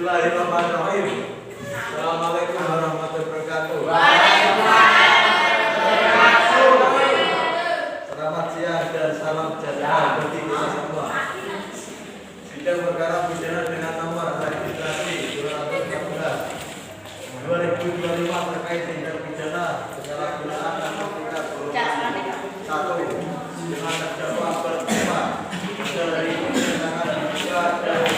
Bismillahirrahmanirrahim. Assalamualaikum warahmatullahi wabarakatuh. Selamat siang dan salam sejahtera bagi kita semua. Sidang perkara pidana dengan nomor registrasi 214/2025 terkait tindak pidana penyalahgunaan narkotika golongan 1 dengan terdakwa bernama dari keterangan diduga dan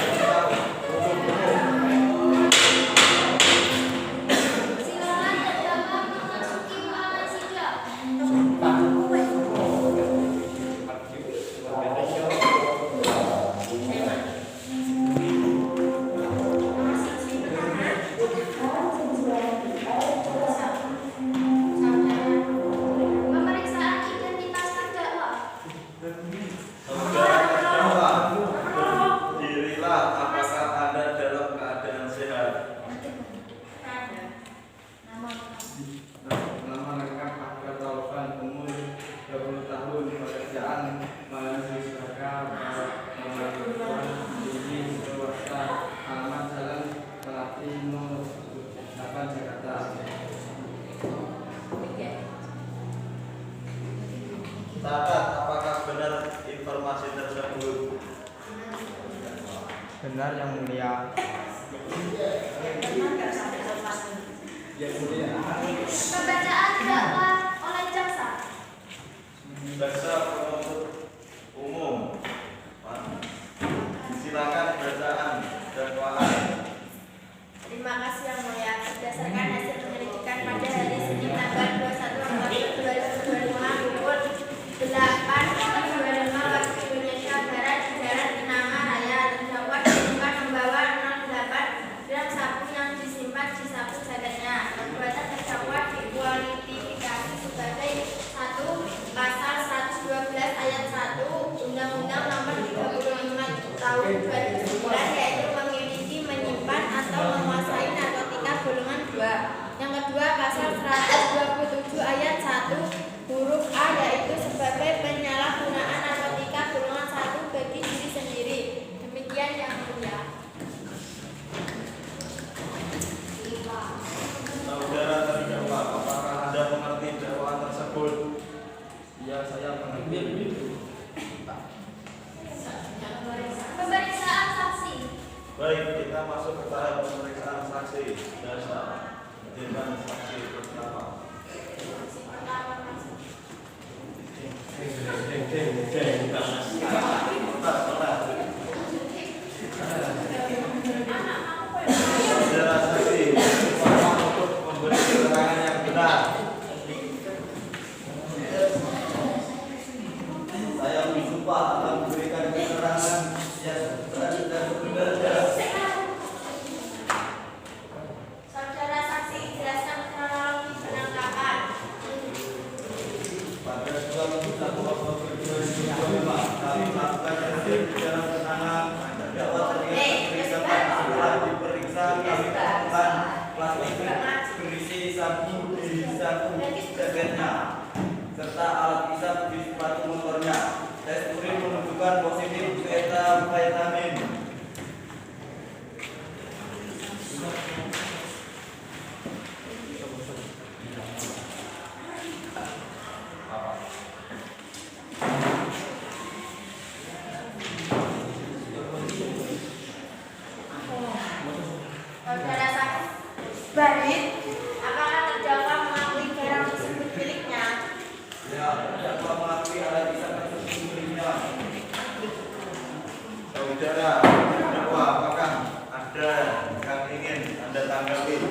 benar yang mulia. Pembacaan dakwa oleh jaksa. Jaksa penuntut umum, silakan bacaan dakwaan. Terima kasih yang mulia. Berdasarkan hasil penyelidikan pada hari Senin tanggal 21 Oktober 2025 pukul 8.25 waktu Indonesia Barat di Jalan Kenanga Raya, terdakwa ditemukan membawa 0,8 gram sabu yang disimpan di sabu jaketnya. Perbuatan terdakwa dikualifikasi sebagai 1 Pasal 112 Ayat 1 Undang-Undang Nomor 35 Tahun 2009, yaitu memiliki, menyimpan atau menguasai narkotika golongan 2. Yang kedua, Pasal 127 Ayat 1 huruf A, yaitu sebagai penyalahgunaan narkotika golongan 1 bagi diri sendiri. Demikian yang mulia. Saudara terdakwa, apakah Anda mengerti dakwaan tersebut? Ya, saya mengerti. Pemeriksaan saksi. Baik, kita masuk ke tahap pemeriksaan saksi. Dasar dengan saksi pertama. Saudara saksi, mohon untuk memberi keterangan yang benar. Saya bersumpah akan memberikan keterangan yang benar dan benar. Saudara saksi, jelaskan kronologi penangkapan. Pada 21 Oktober 2025, kami melakukan hasil dalam penanganan terdakwa terlihat periksakan setelah diperiksa kami temukan plastik berisi sabu di sabu jaketnya serta alat hisap di sepatu motornya. Tes urin menunjukkan positif vitamin. Saudara saksi, Barit, apakah terdakwa mengakui barang tersebut miliknya? Ya, terdakwa mengakui alat hisap tersebut miliknya. Saudara terdakwa, apakah ada yang ingin Anda tanggapi?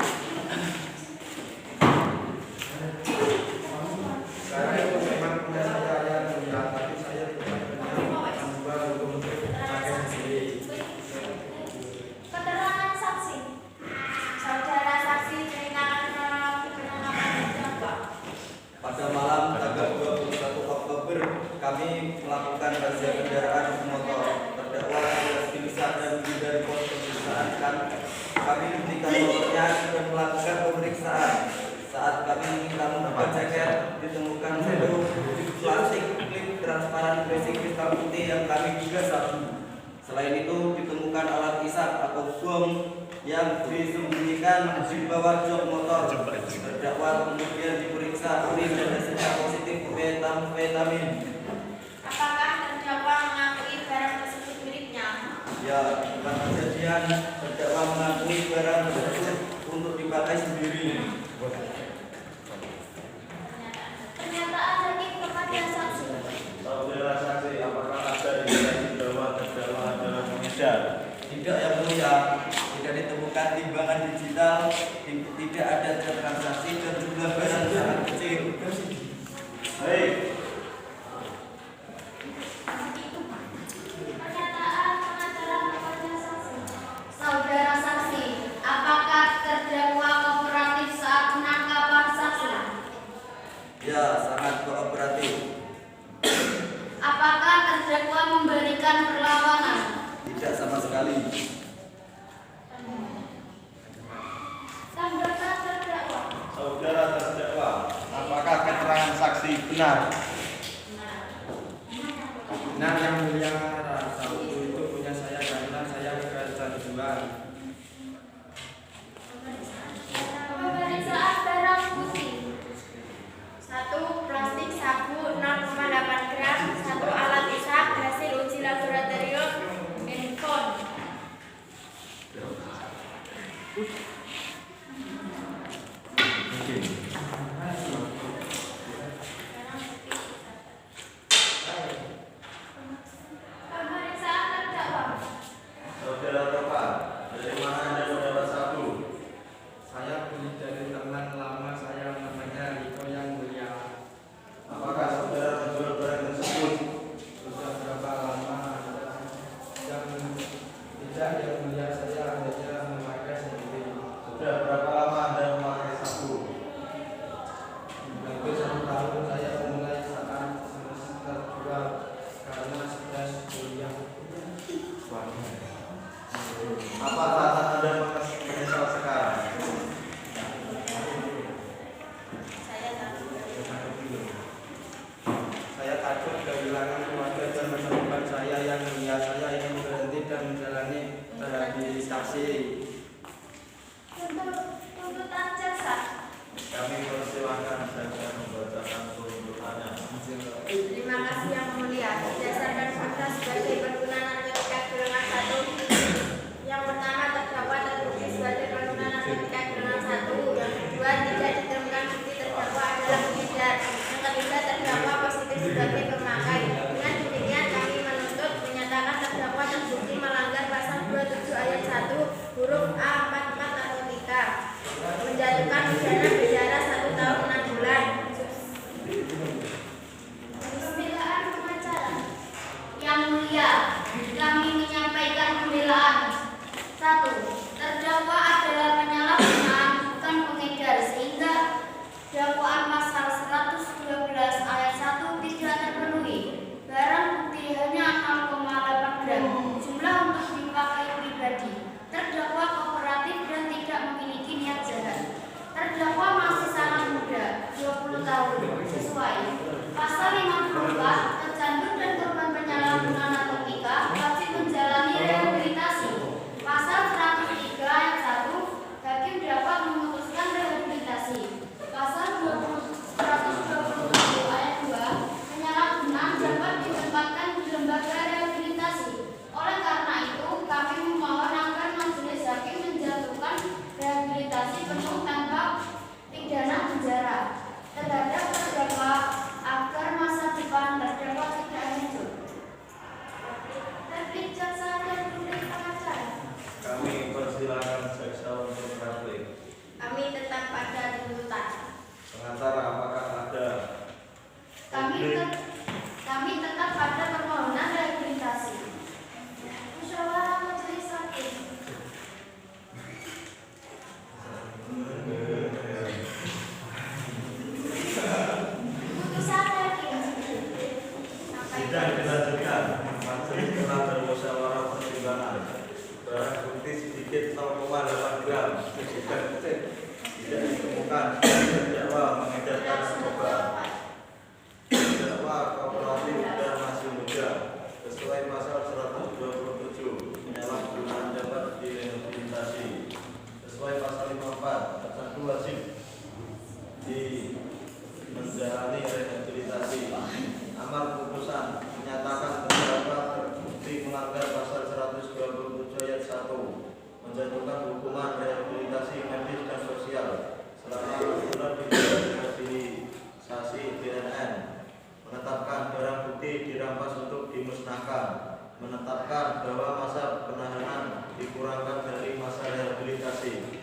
Saya itu memang punya saya yang mulia, tapi saya tidak pernah mencoba untuk pakai sendiri. Keterangan saksi. Saudara saksi, ceritakan kronologi penangkapan terdakwa. Pada malam tanggal 21 Oktober, kami melakukan razia kendaraan bermotor. Terdakwa alias Bilisa dan dari pos pemeriksaan kami hentikan motornya dan melakukan pemeriksaan. Saat kami meminta membuka jaket, ditemukan satu plastik klip transparan berisi kristal putih yang kami duga sabu. Selain itu, ditemukan alat hisap atau bom yang disembunyikan di bawah jok motor. Terdakwa kemudian diperiksa urin dan hasilnya positif metamfetamin. Apakah terdakwa mengakui barang tersebut miliknya? Ya, bukan kejadian terdakwa mengakui barang tersebut untuk dipakai sendiri. Pernyataan hakim kepada saksi. Saudara saksi, apakah ada indikasi bahwa terdakwa adalah pengedar? Tidak, yang mulia. Tidak ditemukan timbangan digital, tidak ada transaksi dan jumlah barang sangat kecil. Baik. Pernyataan pengacara kepada saksi. Saudara saksi, apakah terdakwa kooperatif saat penangkapan saksi? Ya, sangat kooperatif. Apakah terdakwa memberikan perlawanan? Tidak sama sekali. Tanggapan terdakwa. Saudara terdakwa, apakah keterangan saksi benar? Benar yang mulia, rasa itu punya saya karena saya kecanduan. Pemeriksaan barang bukti. 1. Plastik sabu 0,8 gram. 1 alat rusak hasil uji laboratorium handphone. Pemeriksaan terdakwa. Saudara Topan, dari mana Anda mendapat sabu? Saya beli dari teman lama saya namanya Riko yang mulia. Apakah saudara menjual barang tersebut? Sudah berapa lama yang tidak yang mulia saya hanya memakai sendiri. Sudah berapa lama Anda memakai sabu? Hampir 1 tahun saya mulai saat semester 2 karena stres kuliah. Apa alasan Anda menyesal sekarang? Saya takut kehilangan keluarga dan masa depan saya yang mulia. Saya ingin berhenti dan menjalani rehabilitasi. Tuntutan jaksa. Kami persilakan saja membacakan tuntutannya. Terima kasih yang mulia. Berdasarkan fakta sebagai pengguna narkotika golongan 1, yang pertama terdakwa terbukti sebagai pengguna narkotika golongan 1. Yang kedua tidak ditemukan bukti terdakwa adalah pengedar. Yang ketiga terdakwa positif sebagai pemakai. Dengan demikian kami menuntut menyatakan terdakwa terbukti melanggar pasal 27 ayat 1 huruf A 44 narkotika, menjatuhkan pidana penjara 1 tahun 6 bulan. Pembelaan pengacara. Yang mulia, kami menyampaikan pembelaan. 1. Terdakwa adalah penyalahgunaan bukan pengedar sehingga dakwaan pasal 112 ayat 1 tidak terpenuhi. Barang bukti hanya 0,8 gram, jumlah untuk dipakai pribadi. Terdakwa kooperatif dan tidak memiliki niat jahat. Terdakwa masih sangat muda, 20 tahun, sesuai pasal 54, pecandu dan korban penyalahgunaan narkotika wajib menjalani rehabilitasi. Pasal 103 melanggar pasal 127 ayat 1, menjatuhkan hukuman rehabilitasi medis dan sosial selama 6 bulan di rehabilitasi DNN, menetapkan barang bukti dirampas untuk dimusnahkan, menetapkan bahwa masa penahanan dikurangkan dari masa rehabilitasi,